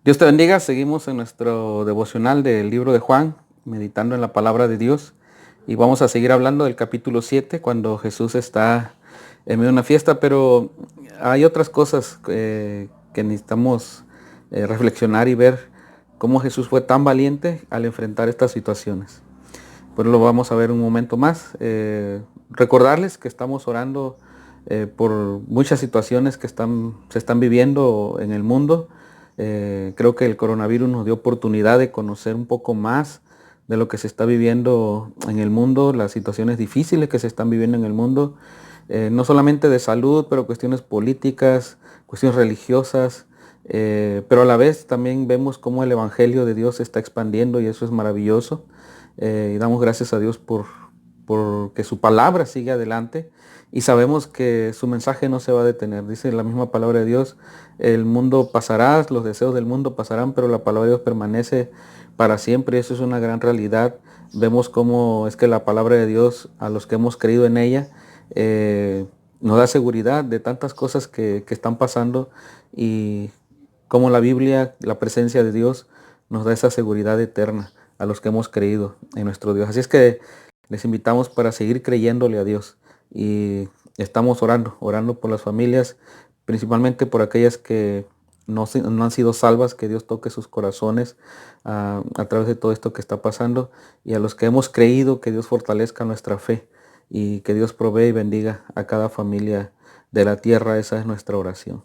Dios te bendiga, seguimos en nuestro devocional del libro de Juan, meditando en la palabra de Dios y vamos a seguir hablando del capítulo 7 cuando Jesús está en medio de una fiesta, pero hay otras cosas que necesitamos reflexionar y ver cómo Jesús fue tan valiente al enfrentar estas situaciones. Pues lo vamos a ver un momento más. Recordarles que estamos orando por muchas situaciones que se están viviendo en el mundo. Creo que el coronavirus nos dio oportunidad de conocer un poco más de lo que se está viviendo en el mundo, las situaciones difíciles que se están viviendo en el mundo, no solamente de salud, pero cuestiones políticas, cuestiones religiosas, pero a la vez también vemos cómo el Evangelio de Dios se está expandiendo y eso es maravilloso. Y damos gracias a Dios por que su palabra sigue adelante y sabemos que su mensaje no se va a detener. Dice la misma palabra de Dios, el mundo pasará, los deseos del mundo pasarán, pero la palabra de Dios permanece para siempre. Eso es una gran realidad. Vemos cómo es que la palabra de Dios, a los que hemos creído en ella, nos da seguridad de tantas cosas que están pasando y como la Biblia, la presencia de Dios, nos da esa seguridad eterna a los que hemos creído en nuestro Dios. Así es que les invitamos para seguir creyéndole a Dios y estamos orando por las familias, principalmente por aquellas que no han sido salvas, que Dios toque sus corazones a través de todo esto que está pasando y a los que hemos creído que Dios fortalezca nuestra fe y que Dios provee y bendiga a cada familia de la tierra. Esa es nuestra oración.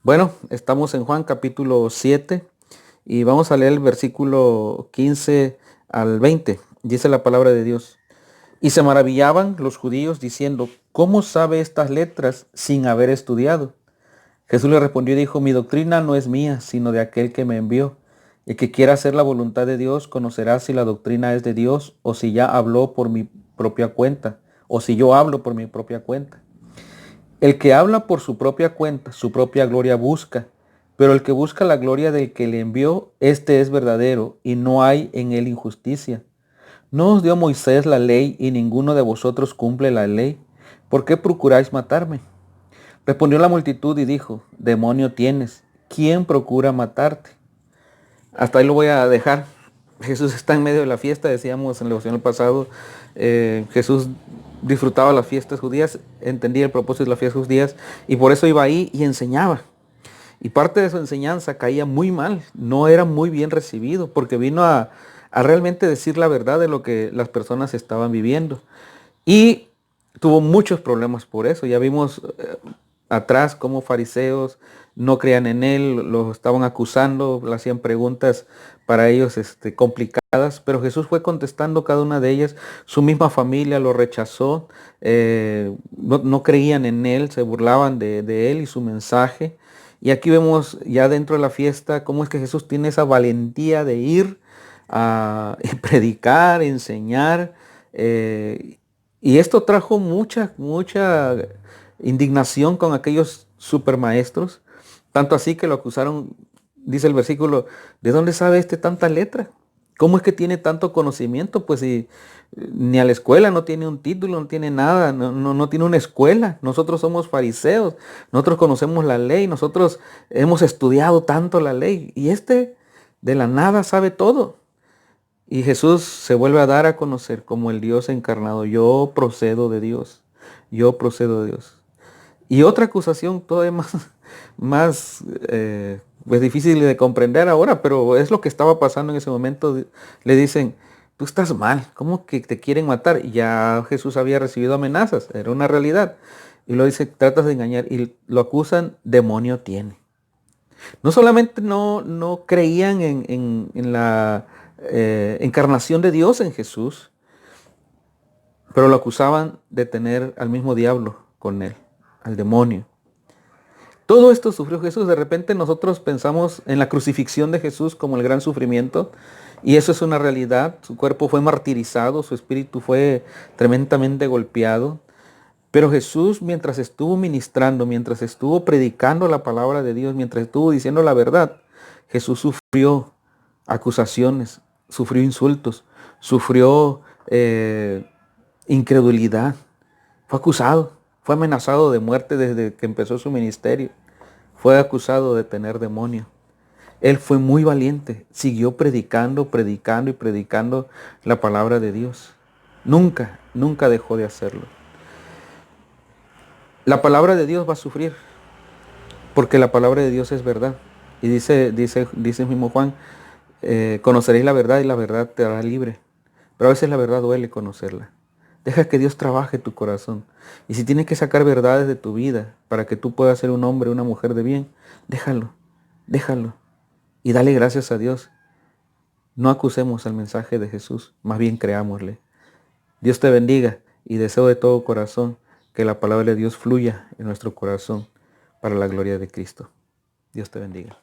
Bueno, estamos en Juan capítulo 7 y vamos a leer el versículo 15 al 20. Dice la palabra de Dios. Y se maravillaban los judíos diciendo, ¿cómo sabe estas letras sin haber estudiado? Jesús le respondió y dijo, mi doctrina no es mía, sino de aquel que me envió. El que quiera hacer la voluntad de Dios conocerá si la doctrina es de Dios o si ya habló por mi propia cuenta, o si yo hablo por mi propia cuenta. El que habla por su propia cuenta, su propia gloria busca, pero el que busca la gloria del que le envió, este es verdadero, y no hay en él injusticia. ¿No os dio Moisés la ley y ninguno de vosotros cumple la ley? ¿Por qué procuráis matarme? Respondió la multitud y dijo, demonio tienes, ¿quién procura matarte? Hasta ahí lo voy a dejar. Jesús está en medio de la fiesta, decíamos en el devocional pasado, Jesús disfrutaba las fiestas judías, entendía el propósito de las fiestas judías y por eso iba ahí y enseñaba. Y parte de su enseñanza caía muy mal, no era muy bien recibido, porque vino a realmente decir la verdad de lo que las personas estaban viviendo. Y tuvo muchos problemas por eso. Ya vimos atrás cómo fariseos no creían en él, lo estaban acusando, le hacían preguntas para ellos complicadas, pero Jesús fue contestando cada una de ellas. Su misma familia lo rechazó, no creían en él, se burlaban de él y su mensaje. Y aquí vemos ya dentro de la fiesta cómo es que Jesús tiene esa valentía de ir a predicar, enseñar. Y esto trajo mucha indignación con aquellos supermaestros, tanto así que lo acusaron, dice el versículo, ¿de dónde sabe tanta letra? ¿Cómo es que tiene tanto conocimiento? Pues si ni a la escuela no tiene un título, no tiene nada, no tiene una escuela. Nosotros somos fariseos, nosotros conocemos la ley, nosotros hemos estudiado tanto la ley y de la nada sabe todo. Y Jesús se vuelve a dar a conocer como el Dios encarnado. Yo procedo de Dios. Yo procedo de Dios. Y otra acusación todavía más pues difícil de comprender ahora, pero es lo que estaba pasando en ese momento. Le dicen, tú estás mal, ¿cómo que te quieren matar? Y ya Jesús había recibido amenazas, era una realidad. Y lo dice, tratas de engañar y lo acusan, demonio tiene. No solamente no creían en la encarnación de Dios en Jesús, pero lo acusaban de tener al mismo diablo con él, al demonio. Todo esto sufrió Jesús. De repente nosotros pensamos en la crucifixión de Jesús como el gran sufrimiento, y eso es una realidad. Su cuerpo fue martirizado, su espíritu fue tremendamente golpeado. Pero Jesús, mientras estuvo ministrando, mientras estuvo predicando la palabra de Dios, mientras estuvo diciendo la verdad, Jesús sufrió acusaciones, sufrió insultos, sufrió incredulidad. Fue acusado, fue amenazado de muerte desde que empezó su ministerio. Fue acusado de tener demonio. Él fue muy valiente, siguió predicando, predicando y predicando la palabra de Dios. Nunca, nunca dejó de hacerlo. La palabra de Dios va a sufrir, porque la palabra de Dios es verdad. Y dice mismo Juan, conoceréis la verdad y la verdad te hará libre. Pero a veces la verdad duele conocerla. Deja que Dios trabaje tu corazón. Y si tienes que sacar verdades de tu vida para que tú puedas ser un hombre, una mujer de bien, déjalo, déjalo. Y dale gracias a Dios. No acusemos al mensaje de Jesús, más bien creámosle. Dios te bendiga y deseo de todo corazón que la palabra de Dios fluya en nuestro corazón para la gloria de Cristo. Dios te bendiga.